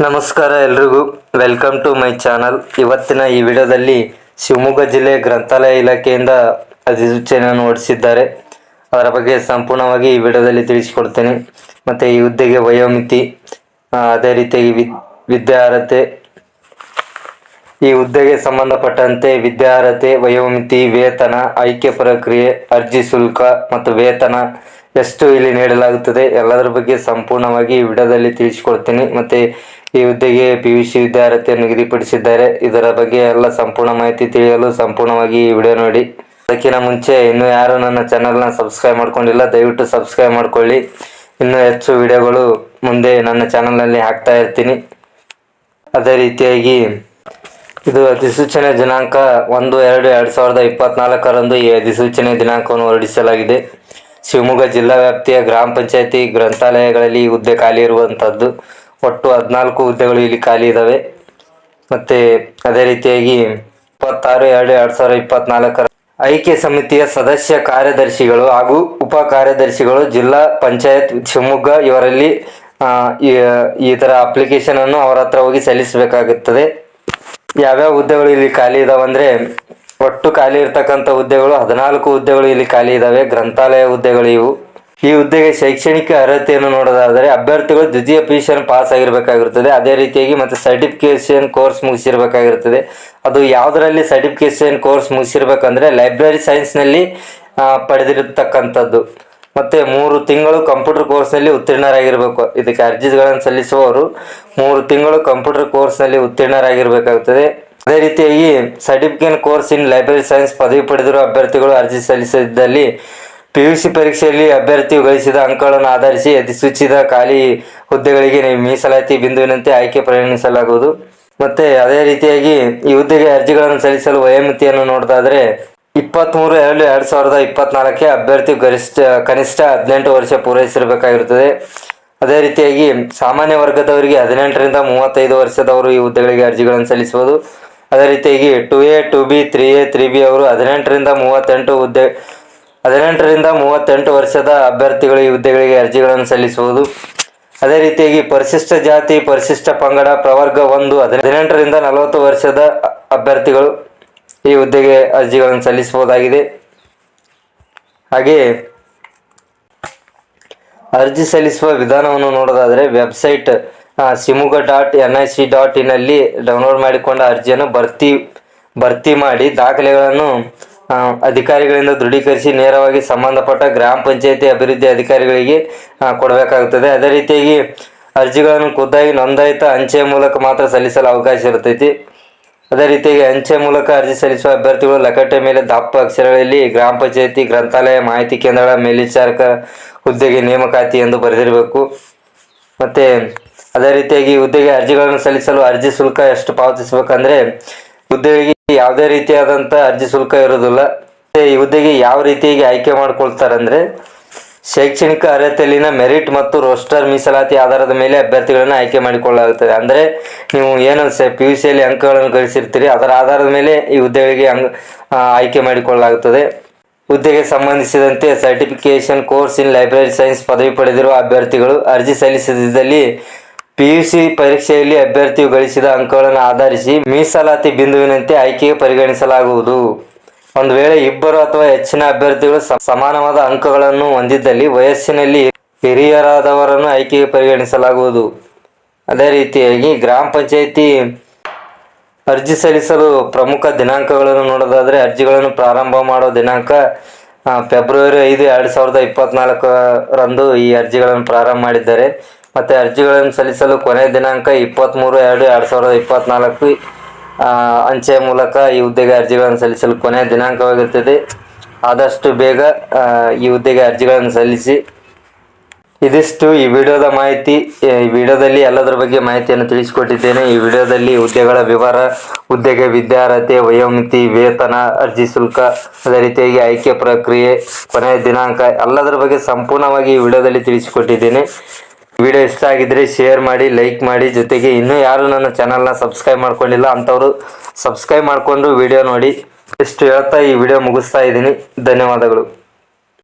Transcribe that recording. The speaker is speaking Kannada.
ನಮಸ್ಕಾರ ಎಲ್ರಿಗೂ, ವೆಲ್ಕಮ್ ಟು ಮೈ ಚಾನಲ್. ಇವತ್ತಿನ ಈ ವಿಡಿಯೋದಲ್ಲಿ ಶಿವಮೊಗ್ಗ ಜಿಲ್ಲೆ ಗ್ರಂಥಾಲಯ ಇಲಾಖೆಯಿಂದ ಅಧಿಸೂಚನೆಯನ್ನು ಹೊರಡಿಸಿದ್ದಾರೆ. ಅದರ ಬಗ್ಗೆ ಸಂಪೂರ್ಣವಾಗಿ ಈ ವಿಡಿಯೋದಲ್ಲಿ ತಿಳಿಸಿಕೊಡ್ತೇನೆ. ಮತ್ತು ಈ ಹುದ್ದೆಗೆ ವಯೋಮಿತಿ, ಅದೇ ರೀತಿಯಾಗಿ ವಿದ್ಯಾರ್ಹತೆ, ಈ ಹುದ್ದೆಗೆ ಸಂಬಂಧಪಟ್ಟಂತೆ ವಿದ್ಯಾರ್ಹತೆ, ವಯೋಮಿತಿ, ವೇತನ, ಆಯ್ಕೆ ಪ್ರಕ್ರಿಯೆ, ಅರ್ಜಿ ಶುಲ್ಕ ಮತ್ತು ವೇತನ ಎಷ್ಟು ಇಲ್ಲಿ ನೀಡಲಾಗುತ್ತದೆ ಎಲ್ಲದರ ಬಗ್ಗೆ ಸಂಪೂರ್ಣವಾಗಿ ಈ ವಿಡಿಯೋದಲ್ಲಿ ತಿಳಿಸಿಕೊಡ್ತೀನಿ. ಮತ್ತು ಈ ಹುದ್ದೆಗೆ PUC ವಿದ್ಯಾರ್ಹತೆಯನ್ನು ನಿಗದಿಪಡಿಸಿದ್ದಾರೆ. ಇದರ ಬಗ್ಗೆ ಎಲ್ಲ ಸಂಪೂರ್ಣ ಮಾಹಿತಿ ತಿಳಿಯಲು ಸಂಪೂರ್ಣವಾಗಿ ಈ ವಿಡಿಯೋ ನೋಡಿ. ಅದಕ್ಕಿಂತ ಮುಂಚೆ ಇನ್ನೂ ಯಾರು ನನ್ನ ಚಾನಲ್ನ ಸಬ್ಸ್ಕ್ರೈಬ್ ಮಾಡ್ಕೊಂಡಿಲ್ಲ, ದಯವಿಟ್ಟು ಸಬ್ಸ್ಕ್ರೈಬ್ ಮಾಡ್ಕೊಳ್ಳಿ. ಇನ್ನೂ ಹೆಚ್ಚು ವಿಡಿಯೋಗಳು ಮುಂದೆ ನನ್ನ ಚಾನಲ್ನಲ್ಲಿ ಹಾಕ್ತಾ ಇರ್ತೀನಿ. ಅದೇ ರೀತಿಯಾಗಿ ಇದು ಅಧಿಸೂಚನೆ ದಿನಾಂಕ 1/2/2024 ಈ ಅಧಿಸೂಚನೆ ದಿನಾಂಕವನ್ನು ಹೊರಡಿಸಲಾಗಿದೆ. ಶಿವಮೊಗ್ಗ ಜಿಲ್ಲಾ ವ್ಯಾಪ್ತಿಯ ಗ್ರಾಮ ಪಂಚಾಯತಿ ಗ್ರಂಥಾಲಯಗಳಲ್ಲಿ ಈ ಹುದ್ದೆ ಖಾಲಿ ಇರುವಂಥದ್ದು. ಒಟ್ಟು 14 ಹುದ್ದೆಗಳು ಇಲ್ಲಿ ಖಾಲಿ ಇದ್ದಾವೆ. ಮತ್ತು ಅದೇ ರೀತಿಯಾಗಿ 26/2/2024 ಆಯ್ಕೆ ಸಮಿತಿಯ ಸದಸ್ಯ ಕಾರ್ಯದರ್ಶಿಗಳು ಹಾಗೂ ಉಪ ಕಾರ್ಯದರ್ಶಿಗಳು ಜಿಲ್ಲಾ ಪಂಚಾಯತ್ ಶಿವಮೊಗ್ಗ ಇವರಲ್ಲಿ ಈ ಥರ ಅಪ್ಲಿಕೇಶನನ್ನು ಅವರ ಹತ್ರ ಹೋಗಿ ಸಲ್ಲಿಸಬೇಕಾಗುತ್ತದೆ. ಯಾವ್ಯಾವ ಹುದ್ದೆಗಳು ಇಲ್ಲಿ ಖಾಲಿ ಇದಾವಂದರೆ, ಒಟ್ಟು ಖಾಲಿ ಇರ್ತಕ್ಕಂಥ ಹುದ್ದೆಗಳು 14 ಹುದ್ದೆಗಳು ಇಲ್ಲಿ ಖಾಲಿ ಇದ್ದಾವೆ, ಗ್ರಂಥಾಲಯ ಹುದ್ದೆಗಳು ಇವು. ಈ ಹುದ್ದೆಗೆ ಶೈಕ್ಷಣಿಕ ಅರ್ಹತೆಯನ್ನು ನೋಡೋದಾದರೆ ಅಭ್ಯರ್ಥಿಗಳು ದ್ವಿತೀಯ PUC ಪಾಸ್ ಆಗಿರಬೇಕಾಗಿರುತ್ತದೆ. ಅದೇ ರೀತಿಯಾಗಿ ಮತ್ತು ಸರ್ಟಿಫಿಕೇಷನ್ ಕೋರ್ಸ್ ಮುಗಿಸಿರ್ಬೇಕಾಗಿರುತ್ತದೆ. ಅದು ಯಾವುದರಲ್ಲಿ ಸರ್ಟಿಫಿಕೇಷನ್ ಕೋರ್ಸ್ ಮುಗಿಸಿರ್ಬೇಕಂದ್ರೆ ಲೈಬ್ರರಿ ಸೈನ್ಸ್ನಲ್ಲಿ ಪಡೆದಿರತಕ್ಕಂಥದ್ದು. ಮತ್ತು 3 ತಿಂಗಳು ಕಂಪ್ಯೂಟರ್ ಕೋರ್ಸ್ನಲ್ಲಿ ಉತ್ತೀರ್ಣರಾಗಿರಬೇಕು. ಇದಕ್ಕೆ ಅರ್ಜಿಗಳನ್ನು ಸಲ್ಲಿಸುವವರು 3 ತಿಂಗಳು ಕಂಪ್ಯೂಟರ್ ಕೋರ್ಸ್ನಲ್ಲಿ ಉತ್ತೀರ್ಣರಾಗಿರಬೇಕಾಗುತ್ತದೆ. ಅದೇ ರೀತಿಯಾಗಿ certificate course in library science ಪದವಿ ಪಡೆದಿರುವ ಅಭ್ಯರ್ಥಿಗಳು ಅರ್ಜಿ ಸಲ್ಲಿಸಿದ್ದಲ್ಲಿ PUC ಪರೀಕ್ಷೆಯಲ್ಲಿ ಅಭ್ಯರ್ಥಿಯು ಗಳಿಸಿದ ಅಂಕಗಳನ್ನು ಆಧರಿಸಿ ಅಧಿಸೂಚಿತ ಖಾಲಿ ಹುದ್ದೆಗಳಿಗೆ ಮೀಸಲಾತಿ ಬಿಂದುವಿನಂತೆ ಆಯ್ಕೆ ಪರಿಗಣಿಸಲಾಗುವುದು. ಮತ್ತು ಅದೇ ರೀತಿಯಾಗಿ ಈ ಹುದ್ದೆಗೆ ಅರ್ಜಿಗಳನ್ನು ಸಲ್ಲಿಸಲು ವಯೋಮಿತಿಯನ್ನು ನೋಡೋದಾದರೆ 23/2/2024 ಅಭ್ಯರ್ಥಿ ಕನಿಷ್ಠ 18 ವರ್ಷ ಪೂರೈಸಿರಬೇಕಾಗಿರುತ್ತದೆ. ಅದೇ ರೀತಿಯಾಗಿ ಸಾಮಾನ್ಯ ವರ್ಗದವರಿಗೆ 18ರಿಂದ 35 ವರ್ಷದವರು ಈ ಹುದ್ದೆಗಳಿಗೆ ಅರ್ಜಿಗಳನ್ನು ಸಲ್ಲಿಸುವುದು. ಅದೇ ರೀತಿಯಾಗಿ 2A 2B 3A 3B ಅವರು 18ರಿಂದ 38 ವರ್ಷದ ಅಭ್ಯರ್ಥಿಗಳು ಈ ಹುದ್ದೆಗಳಿಗೆ ಅರ್ಜಿಗಳನ್ನು ಸಲ್ಲಿಸುವುದು. ಅದೇ ರೀತಿಯಾಗಿ ಪರಿಶಿಷ್ಟ ಜಾತಿ, ಪರಿಶಿಷ್ಟ ಪಂಗಡ, ಪ್ರವರ್ಗ 1 18ರಿಂದ 40 ವರ್ಷದ ಅಭ್ಯರ್ಥಿಗಳು ಈ ಹುದ್ದೆಗೆ ಅರ್ಜಿಗಳನ್ನು ಸಲ್ಲಿಸಬಹುದಾಗಿದೆ. ಹಾಗೆ ಅರ್ಜಿ ಸಲ್ಲಿಸುವ ವಿಧಾನವನ್ನು ನೋಡೋದಾದರೆ ವೆಬ್ಸೈಟ್ shimoga.nic.in ಅಲ್ಲಿ ಡೌನ್ಲೋಡ್ ಮಾಡಿಕೊಂಡ ಅರ್ಜಿಯನ್ನು ಭರ್ತಿ ಮಾಡಿ ದಾಖಲೆಗಳನ್ನು ಅಧಿಕಾರಿಗಳಿಂದ ದೃಢೀಕರಿಸಿ ನೇರವಾಗಿ ಸಂಬಂಧಪಟ್ಟ ಗ್ರಾಮ ಪಂಚಾಯತಿ ಅಭಿವೃದ್ಧಿ ಅಧಿಕಾರಿಗಳಿಗೆ ಕೊಡಬೇಕಾಗುತ್ತದೆ. ಅದೇ ರೀತಿಯಾಗಿ ಅರ್ಜಿಗಳನ್ನು ಖುದ್ದಾಗಿ ನೋಂದಾಯಿತ ಅಂಚೆ ಮೂಲಕ ಮಾತ್ರ ಸಲ್ಲಿಸಲು ಅವಕಾಶ ಇರುತ್ತೈತಿ. ಅದೇ ರೀತಿಯಾಗಿ ಅಂಚೆ ಮೂಲಕ ಅರ್ಜಿ ಸಲ್ಲಿಸುವ ಅಭ್ಯರ್ಥಿಗಳು ಲಕಟೆ ಮೇಲೆ ದಪ್ಪ ಅಕ್ಷರಗಳಲ್ಲಿ ಗ್ರಾಮ ಪಂಚಾಯತಿ ಗ್ರಂಥಾಲಯ ಮಾಹಿತಿ ಕೇಂದ್ರಗಳ ಮೇಲ್ವಿಚಾರಕ ಹುದ್ದೆಗೆ ನೇಮಕಾತಿ ಎಂದು ಬರೆದಿರಬೇಕು. ಮತ್ತು ಅದೇ ರೀತಿಯಾಗಿ ಹುದ್ದೆಗೆ ಅರ್ಜಿಗಳನ್ನು ಸಲ್ಲಿಸಲು ಅರ್ಜಿ ಶುಲ್ಕ ಎಷ್ಟು ಪಾವತಿಸಬೇಕಂದ್ರೆ ಹುದ್ದೆಗೆ ಯಾವುದೇ ರೀತಿಯಾದಂಥ ಅರ್ಜಿ ಶುಲ್ಕ ಇರೋದಿಲ್ಲ. ಈ ಹುದ್ದೆಗೆ ಯಾವ ರೀತಿಯಾಗಿ ಆಯ್ಕೆ ಮಾಡ್ಕೊಳ್ತಾರಂದರೆ ಶೈಕ್ಷಣಿಕ ಅರ್ಹತೆಯಲ್ಲಿನ ಮೆರಿಟ್ ಮತ್ತು ರೋಸ್ಟರ್ ಮೀಸಲಾತಿ ಆಧಾರದ ಮೇಲೆ ಅಭ್ಯರ್ಥಿಗಳನ್ನು ಆಯ್ಕೆ ಮಾಡಿಕೊಳ್ಳಲಾಗುತ್ತದೆ. ಅಂದರೆ ನೀವು ಏನು PUCಯಲ್ಲಿ ಅಂಕಗಳನ್ನು ಗಳಿಸಿರ್ತೀರಿ ಅದರ ಆಧಾರದ ಮೇಲೆ ಈ ಹುದ್ದೆಗಳಿಗೆ ಆಯ್ಕೆ ಮಾಡಿಕೊಳ್ಳಲಾಗುತ್ತದೆ. ಹುದ್ದೆಗೆ ಸಂಬಂಧಿಸಿದಂತೆ certification course in library science ಪದವಿ ಪಡೆದಿರುವ ಅಭ್ಯರ್ಥಿಗಳು ಅರ್ಜಿ ಸಲ್ಲಿಸದಿದ್ದಲ್ಲಿ PUC ಪರೀಕ್ಷೆಯಲ್ಲಿ ಅಭ್ಯರ್ಥಿಯು ಗಳಿಸಿದ ಅಂಕಗಳನ್ನು ಆಧರಿಸಿ ಮೀಸಲಾತಿ ಬಿಂದುವಿನಂತೆ ಆಯ್ಕೆಗೆ ಪರಿಗಣಿಸಲಾಗುವುದು. ಒಂದು ವೇಳೆ ಇಬ್ಬರು ಅಥವಾ ಹೆಚ್ಚಿನ ಅಭ್ಯರ್ಥಿಗಳು ಸಮಾನವಾದ ಅಂಕಗಳನ್ನು ಹೊಂದಿದ್ದಲ್ಲಿ ವಯಸ್ಸಿನಲ್ಲಿ ಹಿರಿಯರಾದವರನ್ನು ಆಯ್ಕೆಗೆ ಪರಿಗಣಿಸಲಾಗುವುದು. ಅದೇ ರೀತಿಯಾಗಿ ಗ್ರಾಮ ಪಂಚಾಯತಿ ಅರ್ಜಿ ಸಲ್ಲಿಸಲು ಪ್ರಮುಖ ದಿನಾಂಕಗಳನ್ನು ನೋಡೋದಾದರೆ ಅರ್ಜಿಗಳನ್ನು ಪ್ರಾರಂಭ ಮಾಡೋ ದಿನಾಂಕ ಫೆಬ್ರವರಿ 5, 2024 ಈ ಅರ್ಜಿಗಳನ್ನು ಪ್ರಾರಂಭ ಮಾಡಿದ್ದಾರೆ. ಮತ್ತು ಅರ್ಜಿಗಳನ್ನು ಸಲ್ಲಿಸಲು ಕೊನೆಯ ದಿನಾಂಕ 23/2/2024 ಅಂಚೆ ಮೂಲಕ ಈ ಹುದ್ದೆಗೆ ಅರ್ಜಿಗಳನ್ನು ಸಲ್ಲಿಸಲು ಕೊನೆಯ ದಿನಾಂಕವಾಗಿರುತ್ತದೆ. ಆದಷ್ಟು ಬೇಗ ಈ ಹುದ್ದೆಗೆ ಅರ್ಜಿಗಳನ್ನು ಸಲ್ಲಿಸಿ. ಇದಿಷ್ಟು ಈ ವಿಡಿಯೋದ ಮಾಹಿತಿ. ಈ ವಿಡಿಯೋದಲ್ಲಿ ಎಲ್ಲದರ ಬಗ್ಗೆ ಮಾಹಿತಿಯನ್ನು ತಿಳಿಸಿಕೊಟ್ಟಿದ್ದೇನೆ. ಈ ವಿಡಿಯೋದಲ್ಲಿ ಹುದ್ದೆಗಳ ವಿವರ, ಹುದ್ದೆಗೆ ವಿದ್ಯಾರ್ಹತೆ, ವಯೋಮಿತಿ, ವೇತನ, ಅರ್ಜಿ ಶುಲ್ಕ, ಅದೇ ರೀತಿಯಾಗಿ ಆಯ್ಕೆ ಪ್ರಕ್ರಿಯೆ, ಕೊನೆಯ ದಿನಾಂಕ ಎಲ್ಲದರ ಬಗ್ಗೆ ಸಂಪೂರ್ಣವಾಗಿ ಈ ವಿಡಿಯೋದಲ್ಲಿ ತಿಳಿಸಿಕೊಟ್ಟಿದ್ದೇನೆ. ವಿಡಿಯೋ ಇಷ್ಟ ಆಗಿದ್ರೆ ಶೇರ್ ಮಾಡಿ, ಲೈಕ್ ಮಾಡಿ. ಜೊತೆಗೆ ಇನ್ನೂ ಯಾರು ನನ್ನ ಚಾನಲ್ನ ಸಬ್ಸ್ಕ್ರೈಬ್ ಮಾಡ್ಕೊಂಡಿಲ್ಲ ಅಂಥವರು ಸಬ್ಸ್ಕ್ರೈಬ್ ಮಾಡಿಕೊಂಡು ವಿಡಿಯೋ ನೋಡಿ. ಇಷ್ಟು ಹೇಳ್ತಾ ಈ ವಿಡಿಯೋ ಮುಗಿಸ್ತಾ ಇದ್ದೀನಿ. ಧನ್ಯವಾದಗಳು.